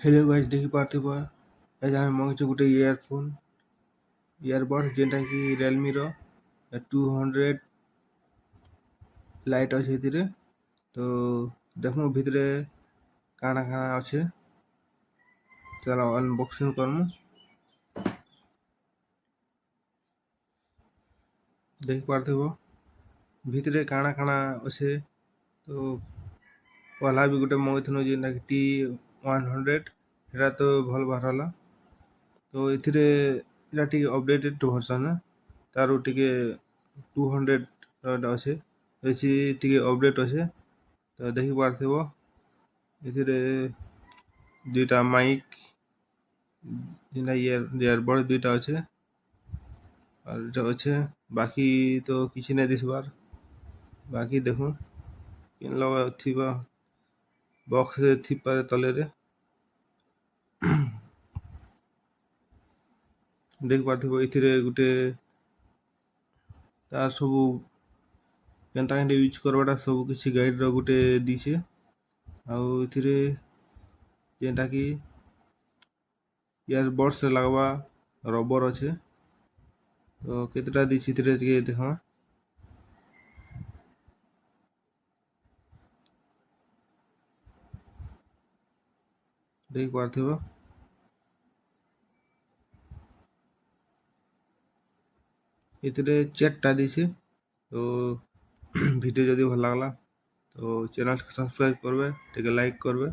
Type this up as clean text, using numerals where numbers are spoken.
Hello guys देखि पार्थिव आज आम मंगेछु गोटे इयरबड जेनटा कि Realme रो 200 लाइट अच्छे एथिरे तो देखमु भितरे काଣା काଣା अच्छे चलो अनबॉक्सिंग करमु देखि पार्थिव भितरे काଣା काଣା अच्छे तो पहला भी गोटे मंगेथनु जेनटा कि T100 एटा तो भल बाहरला तो एथिरे एटा टिके अपडेटेड वर्जन तारो टिके 200 अच्छे एसी टिके अपडेट अच्छे तो देखि पार्थिव एथिरे दुईटा माइक जेनटा इयरबड दुईटा अच्छे और एटा अच्छे बाकी तो किसी नहीं दिसबार बाकी देखूं किन लगा थिबा बॉक्स रे थी पारे तले रे देख पार्थिव एथिरे गुटे तार सबू केनता केनता यूज करवाटा सब किसी गाइड रो गुटे दिछे आउ एथिरे जेनटा कि इयरबड्स लगवा रबर अच्छे तो केतेटा दिछि एथिरे टिके देखा देख पार्थिव एथिरे 4टा दिछि तो वीडियो जदि भल लागला तो चैनल को सब्सक्राइब करबे टिके लाइक करबे।